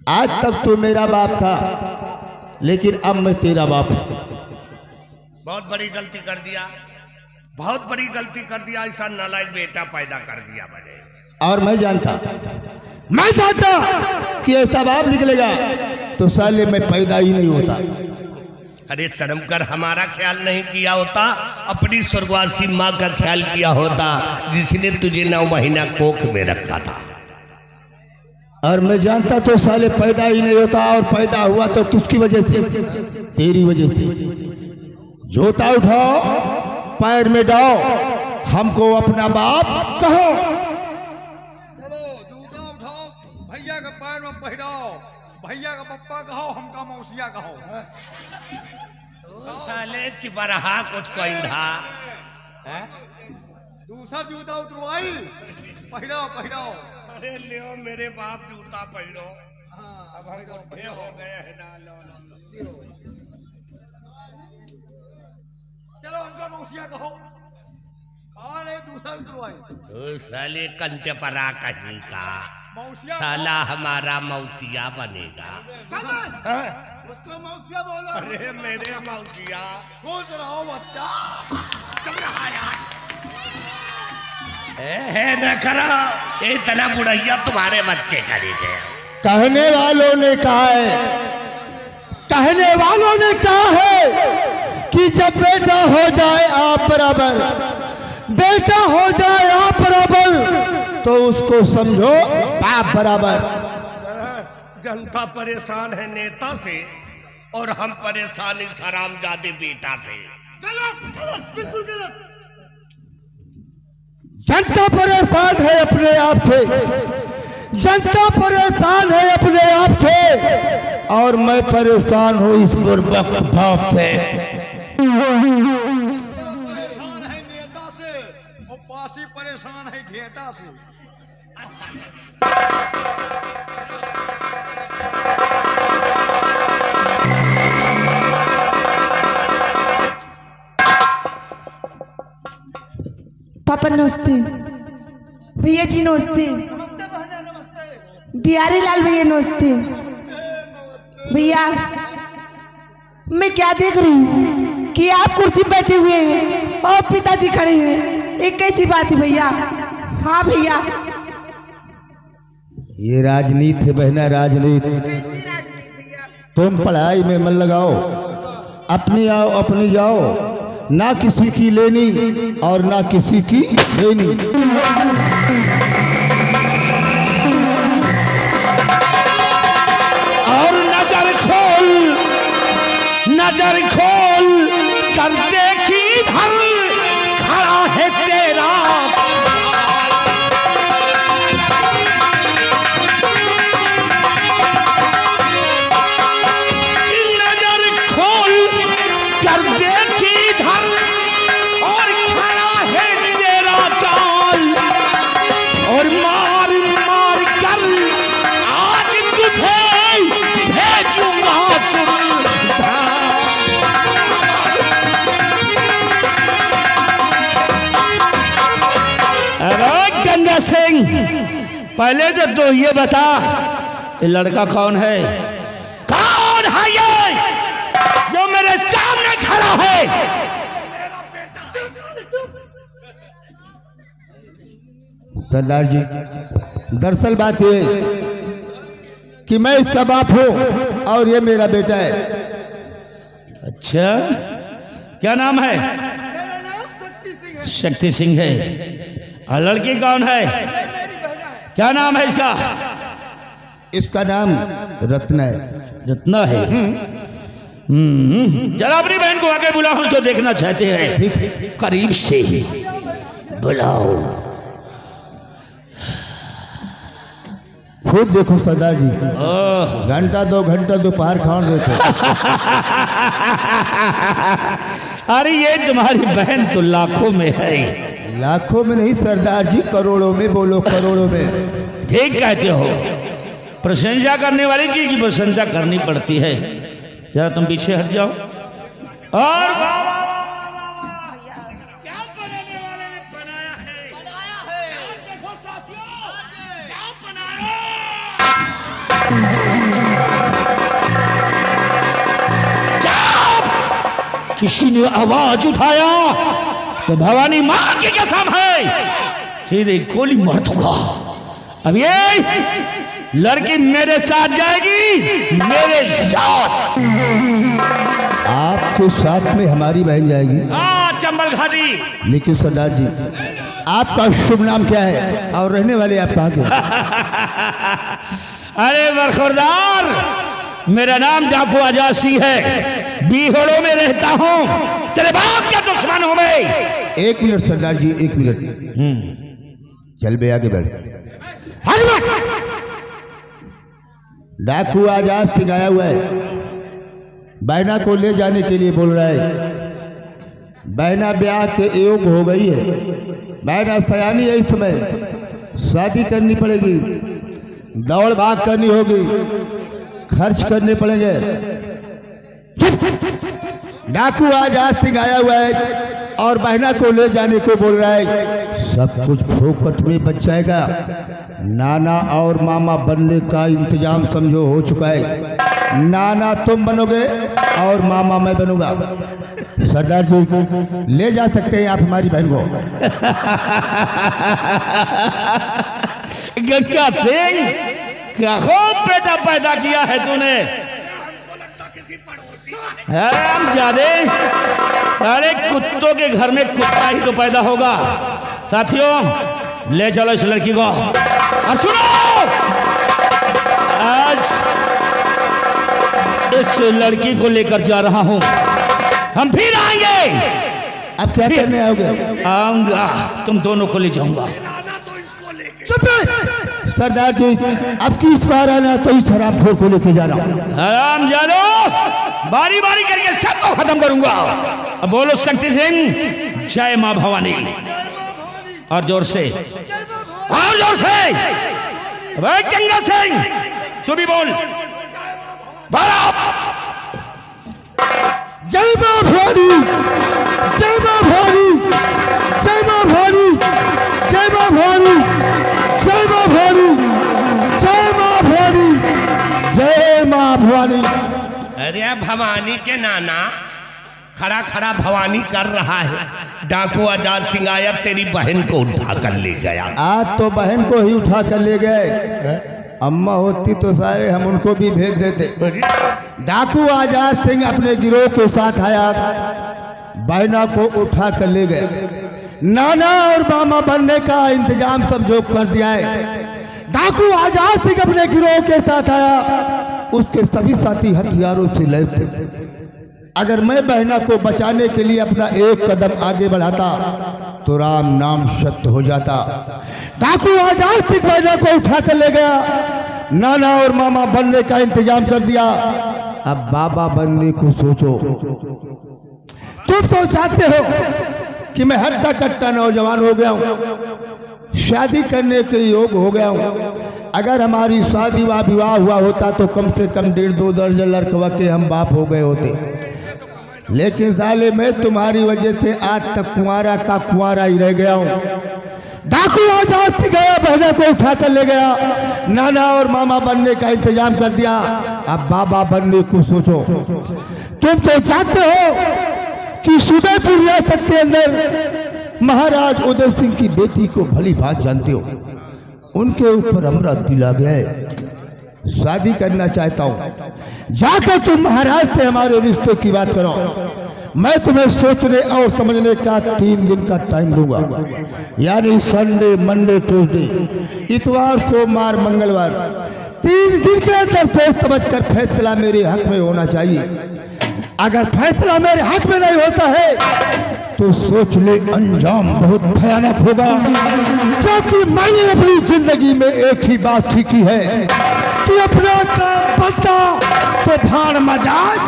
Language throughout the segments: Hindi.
आज तक तो मेरा बाप था, लेकिन अब मैं तेरा बाप हूं। बहुत बड़ी गलती कर दिया, बहुत बड़ी गलती कर दिया। ऐसा नालायक बेटा पैदा कर दिया मैंने। और मैं जानता कि ऐसा बाप निकलेगा तो साले में पैदा ही नहीं होता। अरे शर्म कर, हमारा ख्याल नहीं किया होता, अपनी स्वर्गवासी माँ का ख्याल किया होता, जिसने तुझे 9 महीना कोख में रखा था। और मैं जानता तो साले पैदा ही नहीं होता, और पैदा हुआ तो किसकी वजह से? तेरी वजह से। जूता उठाओ, पैर में डाओ, हमको अपना बाप कहो। चलो जूता उठाओ, भैया का पैर में पहिराओ, भैया का पप्पा कहो, हमका मौसिया कहो। साले चिपरहा कुछ कोई था। दूसरा जूता उतरवाई, पहिराओ पहिराओ। अरे लियो मेरे बाप जूता पहनो। अब हम बुढ़े हो गए हैं ना। लो चलो हमका मौसिया कहो। अरे दूसरा उतरवाई। तो साले कंटे परा कहीं का मौसिया साला हमारा मौसिया बनेगा। उसको मौसिया बोलो। अरे मेरे मौसिया खुश रहो बच्चा। है न करो, इतना बुढ़ैया तुम्हारे बच्चे खरीदे। कहने वालों ने कहा है कि जब बेटा हो जाए आप बराबर, बेटा हो जाए आप बराबर, तो उसको समझो बाप बराबर। जनता परेशान है नेता से, और हम परेशान इस हरामजादे बेटा से। गलत गलत बिल्कुल गलत। जनता परेशान है अपने आप से, जनता परेशान है अपने आप से, और मैं परेशान हूं इस बुर्बक बाप से। परेशान है नेता से, और पासी परेशान है घेटा से। पापा नमस्ते, भैया जी नमस्ते, नमस्ते बहना नमस्ते। बिहारी लाल भैया नमस्ते। भैया मैं क्या देख रही हूँ कि आप कुर्सी पे बैठे हुए हैं और पिताजी खड़े हैं, एक कैसी बात है भैया? हाँ भैया, ये राजनीति है बहना, राजनीति। तुम पढ़ाई में मन लगाओ, अपनी आओ अपनी जाओ, ना किसी की लेनी और ना किसी की देनी। और नजर खोल कर देखी भर खड़ा है तेरा। नजर खोल कर देखी धर और खड़ा है तेरा काल, और मार मार कर आज तुझे भेजूंगा अरे गंगा सिंह, पहले तो ये बता, ये लड़का कौन है? कौन है ये जो मेरे सामने खड़ा है? सरदार जी, दरअसल बात ये कि मैं इसका बाप हूं और ये मेरा बेटा है। अच्छा, क्या नाम है? मेरा नाम शक्ति सिंह है। शक्ति सिंह है। और लड़की कौन है? मेरी बहना है। क्या नाम है इसका? इसका नाम रत्ना है। रत्ना है। जरा अपनी बहन को आके बुलाओ, उसको देखना चाहते हैं। ठीक है, करीब से ही बुलाओ। खुद देखो सरदार जी, घंटा 2 घंटा दोपहर खान देखो। अरे ये तुम्हारी बहन तो लाखों में है। लाखों में नहीं सरदार जी, करोड़ों में। बोलो करोड़ों में। ठीक कहते हो। प्रशंसा करने वाले की प्रशंसा करनी पड़ती है। जरा तुम पीछे हट जाओ। और क्या बनाने वाले ने बनाया है? देखो साथियों, क्या बनाया। किसी ने आवाज उठाया तो भवानी मां की कसम है सीधे गोली मार दूंगा। अब ये लड़की मेरे साथ जाएगी, मेरे साथ। आपके साथ में हमारी बहन जाएगी? हाँ, चंबल घाटी। लेकिन सरदार जी, आपका शुभ नाम क्या है और रहने वाले आप कहाँ के? अरे बरखुरदार, मेरा नाम डाकू आजासी है, बीहड़ों में रहता हूँ। तेरे बाप क्या दुश्मन हूँ मैं? 1 मिनट सरदार जी, 1 मिनट। चल बे, आगे बढ़। डाकू आजाद सिंह आया हुआ है, बहना को ले जाने के लिए बोल रहा है। बहना ब्याह के योग हो गई है, बहना सयानी है, इस समय शादी करनी पड़ेगी, दौड़ भाग करनी होगी, खर्च करने पड़ेंगे। डाकू आजाद सिंह आया हुआ है और बहना को ले जाने को बोल रहा है। सब कुछ फोकट में बच जाएगा। नाना और मामा बनने का इंतजाम समझो हो चुका है। नाना तुम बनोगे और मामा मैं बनूंगा। सरदार जी, ले जा सकते हैं आप हमारी बहन को। गंगा सिंह, क्या खूब बेटा पैदा किया है तूने। हम जादे सारे कुत्तों के घर में कुत्ता ही तो पैदा होगा। साथियों, ले चलो इस लड़की को। और सुनो, आज इस लड़की को लेकर जा रहा हूं, हम फिर आएंगे। अब क्या करने आओगे? आऊंगा, तुम दोनों को ले जाऊंगा। चुप रहे। सरदार जी, अब की इस बार आना तो इस शराबखोर को लेके जाना। आराम जानो, बारी बारी करके सबको खत्म करूंगा। अब बोलो शक्ति सिंह, जय मां भवानी। और जोर से, और जोर से। अबे गंगा सिंह, तू भी बोल। जय मां भवानी, जय मां भवानी, जय मां भवानी, जय मां भवानी, जय मां भवानी, जय मां भवानी, जय मां भवानी। अरे भवानी के नाना खड़ा खड़ा भवानी कर रहा है। डाकू आजाद सिंह आया, तेरी बहन को उठा कर ले गया। आज तो बहन को ही उठा कर ले गए। अम्मा होती तो सारे हम उनको भी भेज देते। डाकू आजाद सिंह अपने गिरोह के साथ आया, बहना को उठा कर ले गए। नाना और मामा बनने का इंतजाम सब जो कर दिया है। डाकू आजाद सिंह अपने गिरोह के साथ आया, उसके सभी साथी हथियारों से लैस थे। अगर मैं बहना को बचाने के लिए अपना एक कदम आगे बढ़ाता तो राम नाम सत्य हो जाता। डाकू आजाद सिंह बहना को उठा कर ले गया, नाना और मामा बनने का इंतजाम कर दिया। अब बाबा बनने को सोचो। तुम तो चाहते हो कि मैं हट्टा कट्टा नौजवान हो गया हूँ, शादी करने के योग हो गया हूँ। अगर हमारी शादी व विवाह हुआ होता तो कम से कम 1.5-2 दर्जन लड़कवा के हम बाप हो गए होते। लेकिन साले मैं तुम्हारी वजह से आज तक कुंवारा का कुंवारा ही रह गया हूँ। डाकू आजाद सिंह गया, बहना को उठा कर ले गया, नाना और मामा बनने का इंतजाम कर दिया। अब बाबा बनने को सोचो। तुम तो जानते हो कि सुदयपुर रियासत के अंदर महाराज उदय सिंह की बेटी को भली बात जानते हो। उनके ऊपर हमरा दिल आ गया है, शादी करना चाहता हूं। जाकर तुम महाराज से हमारे रिश्ते की बात करो। मैं तुम्हें सोचने और समझने का 3 दिन का टाइम दूंगा, यानी संडे, मंडे, ट्यूसडे, इतवार, सोमवार, मंगलवार। 3 दिन के अंदर सोच समझ कर फैसला मेरे हक में होना चाहिए। अगर फैसला मेरे हक में नहीं होता है तो सोच ले, अंजाम बहुत भयानक होगा। क्योंकि मैंने अपनी जिंदगी में एक ही बात सीखी है कि अपना काम बनता तो भाड़ मजाक।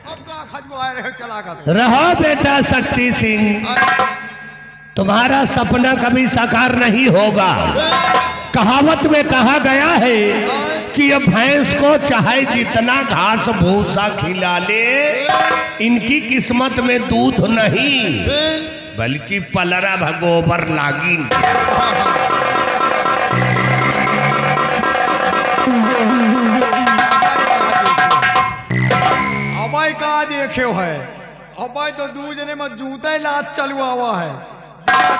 अब का खजगो आए रहे चला कर। रहा बेटा शक्ति सिंह, तुम्हारा सपना कभी साकार नहीं होगा। कहावत में कहा गया है कि ये भैंस को चाहे जितना घास भूसा खिला ले, इनकी किस्मत में दूध नहीं। बल्कि पलरा भगोबर लागिन। अबाई कहा देखे है, अबाई तो दू जने में जूता ही लात चलू आवा है,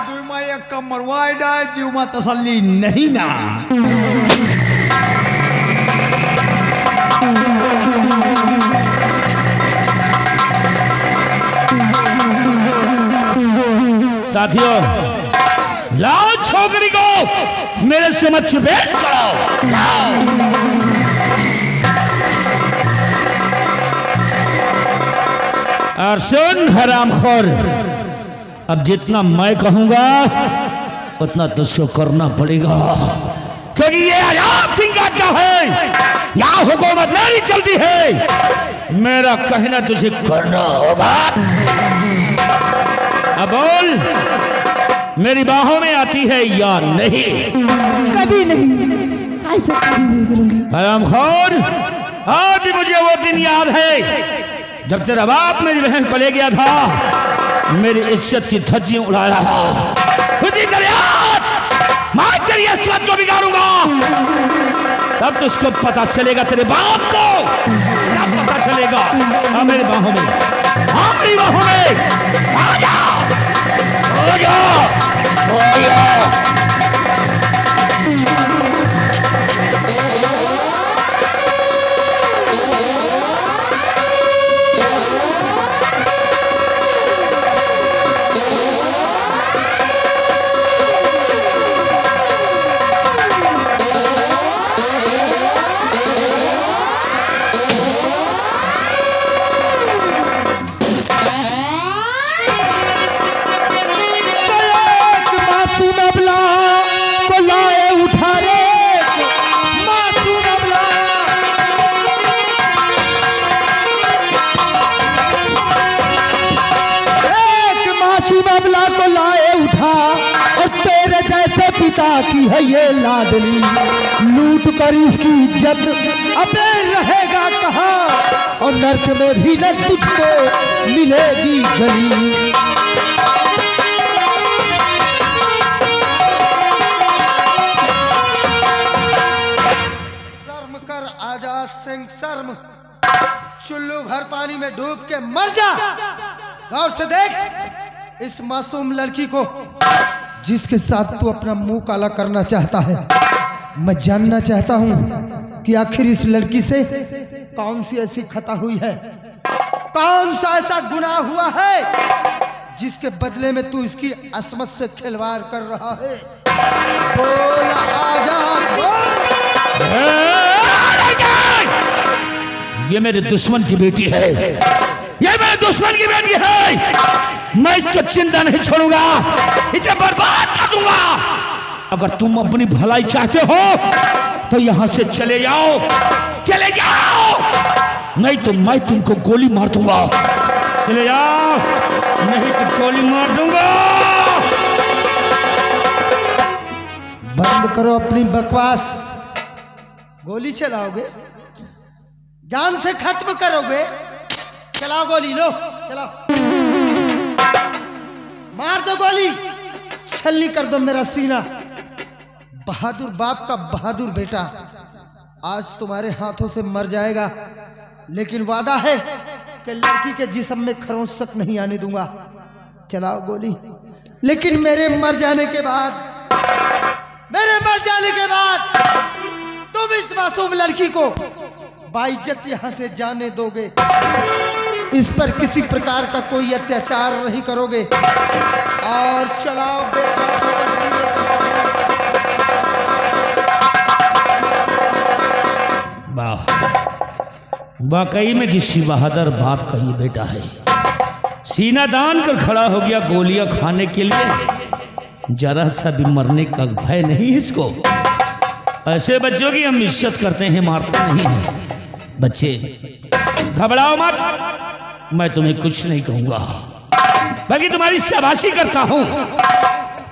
दू में एक कम मरवाई डाय जीव में तसल्ली नहीं ना। साथियों, लाओ छोकरी को मेरे से मत छुपे कराओ, लाओ। और सुन हरामखोर, अब जितना मैं कहूंगा उतना तुझको करना पड़ेगा, क्योंकि ये आजाद सिंह का अड्डा है, यहाँ हुकूमत मेरी चलती है, मेरा कहना तुझे करना होगा। अब बोल, मेरी बाहों में आती है या नहीं? कभी नहीं, ऐसे कभी नहीं करूंगी। हरामखोर, आज भी मुझे वो दिन याद है जब तेरा बाप मेरी बहन को ले गया था, मेरी इज्जत की धज्जियां उड़ा रहा। उसी तरह मैं तेरी इज्जत को बिगाड़ूंगा, तब तुझको पता चलेगा, तेरे बाप को क्या पता चलेगा। हाँ, मेरी बाहों में, हाँ मेरी बाहों में, आजा, आजा, आजा। पिता की है ये लाडली, लूट कर इसकी इज्जत अबे रहेगा कहाँ, और नर्क में भी न तुझको मिलेगी गली। शर्म कर आजाद सिंह, शर्म। चुल्लू भर पानी में डूब के मर जा। गौर से देख इस मासूम लड़की को जिसके साथ तू अपना मुंह काला करना चाहता है। मैं जानना चाहता हूं कि आखिर इस लड़की से कौन सी ऐसी खता हुई है, कौन सा ऐसा गुनाह हुआ है जिसके बदले में तू इसकी असमत से खिलवाड़ कर रहा है। बोल आजाद, बोल। ये मेरे दुश्मन की बेटी है, ये मेरे दुश्मन की बेटी है। मैं इसको जिंदा नहीं छोड़ूंगा, इसे बर्बाद कर दूंगा। अगर तुम अपनी भलाई चाहते हो तो यहां से चले जाओ, चले जाओ, नहीं तो मैं तुमको गोली मार दूंगा। चले जाओ, नहीं तो गोली मार दूंगा। बंद करो अपनी बकवास। गोली चलाओगे, जान से खत्म करोगे। चलाओ गोली, लो चलाओ, मार दो गोली, छलनी कर दो मेरा सीना। बहादुर बाप का बहादुर बेटा आज तुम्हारे हाथों से मर जाएगा, लेकिन वादा है कि लड़की के जिस्म में खरोंच तक नहीं आने दूंगा। चलाओ गोली, लेकिन मेरे मर जाने के बाद, मेरे मर जाने के बाद तुम इस मासूम लड़की को बाइज्जत यहां से जाने दोगे। इस पर किसी प्रकार का कोई अत्याचार नहीं करोगे। और चलाओ वाह, वाकई में किसी बहादुर बाप का ही बेटा है। सीना दान कर खड़ा हो गया गोलियां खाने के लिए, जरा सा भी मरने का भय नहीं है इसको। ऐसे बच्चों की हम इज्जत करते हैं, मारते नहीं हैं। बच्चे घबराओ मत, मैं तुम्हें कुछ नहीं कहूंगा, बल्कि तुम्हारी शाबाशी करता हूं।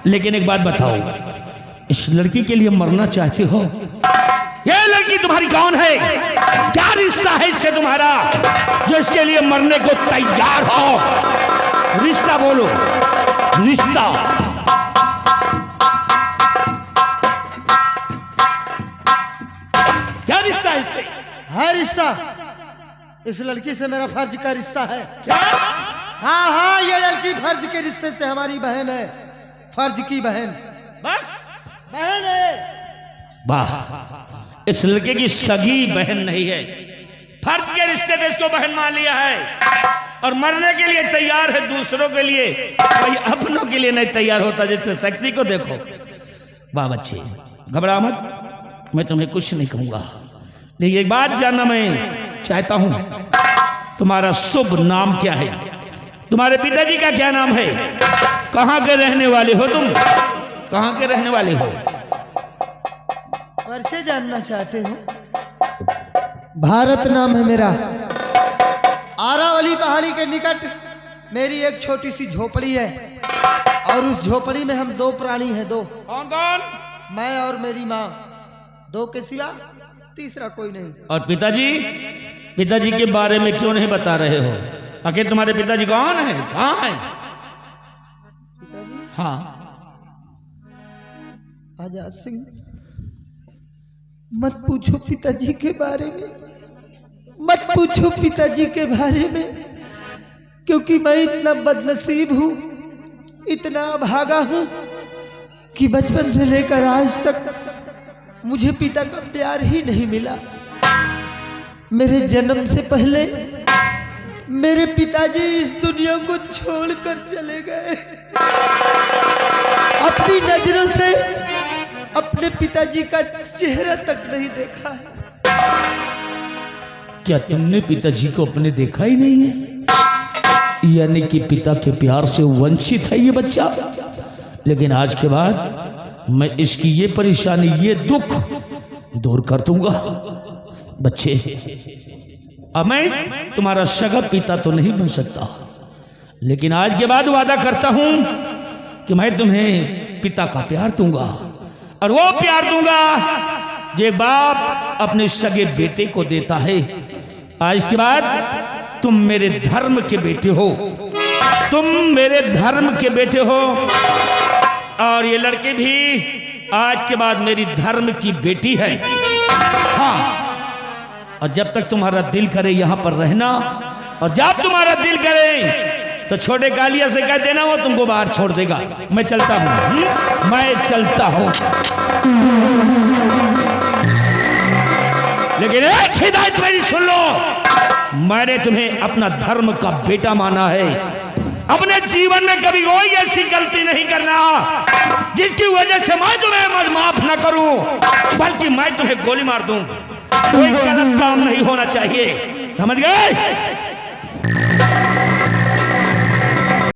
लेकिन एक बात बताओ, इस लड़की के लिए मरना चाहते हो? ये लड़की तुम्हारी कौन है? क्या रिश्ता है इससे तुम्हारा जो इसके लिए मरने को तैयार हो? रिश्ता बोलो, रिश्ता। क्या रिश्ता है इससे? है रिश्ता, इस लड़की से मेरा फर्ज का रिश्ता है। क्या? हाँ हाँ, ये लड़की फर्ज के रिश्ते से हमारी बहन है, फर्ज की बहन, बस बहन है। वाह, इस लड़के की सगी बहन नहीं है, फर्ज के रिश्ते से इसको बहन मान लिया है और मरने के लिए तैयार है दूसरों के लिए, कोई अपनों के लिए नहीं तैयार होता। जैसे शक्ति को देखो। वाह बच्चे, घबरा मत, मैं तुम्हें कुछ नहीं कहूंगा, लेकिन एक बात जानना मैं चाहता हूं, तुम्हारा शुभ नाम क्या है? तुम्हारे पिताजी का क्या नाम है? कहां के रहने वाले हो तुम? कहां के रहने वाले हो? परिचय जानना चाहते हो? भारत नाम है मेरा। आरावली पहाड़ी के निकट मेरी एक छोटी सी झोपड़ी है और उस झोपड़ी में हम दो प्राणी हैं। दो। कौन कौन? मैं और मेरी माँ, दो के सिवा तीसरा कोई नहीं। और पिताजी? पिताजी के बारे में क्यों नहीं बता रहे हो? आखिर तुम्हारे पिताजी कौन है, कहाँ है? पिताजी? हाँ, आजाद सिंह, मत पूछो पिताजी के बारे में, मत पूछो पिताजी के बारे में, क्योंकि मैं इतना बदनसीब हूँ, इतना अभागा हूँ कि बचपन से लेकर आज तक मुझे पिता का प्यार ही नहीं मिला। मेरे जन्म से पहले मेरे पिताजी इस दुनिया को छोड़कर चले गए। अपनी नजरों से अपने पिताजी का चेहरा तक नहीं देखा है। क्या तुमने पिताजी को अपने देखा ही नहीं है? यानी कि पिता के प्यार से वंचित है ये बच्चा। लेकिन आज के बाद मैं इसकी ये परेशानी, ये दुख दूर कर दूंगा। बच्चे, अब मैं तुम्हारा सगा पिता तो नहीं बन सकता, लेकिन आज के बाद वादा करता हूं कि मैं तुम्हें पिता का प्यार दूंगा, और वो प्यार दूंगा जो बाप अपने सगे बेटे को देता है। आज के बाद तुम मेरे धर्म के बेटे हो, तुम मेरे धर्म के बेटे हो, और ये लड़की भी आज के बाद मेरी धर्म की बेटी है। हाँ, और जब तक तुम्हारा दिल करे यहाँ पर रहना, और जब तुम्हारा दिल करे तो छोटे कालिया से कह देना, वो तुमको बाहर छोड़ देगा। मैं चलता हूँ, मैं चलता हूँ। लेकिन एक हिदायत मेरी सुन लो, मैंने तुम्हें अपना धर्म का बेटा माना है। अपने जीवन में कभी कोई ऐसी गलती नहीं करना जिसकी वजह से मैं तुम्हें माफ ना करूं, बल्कि मैं तुम्हें गोली मार दूं। कोई गलत काम नहीं होना चाहिए, समझ गए?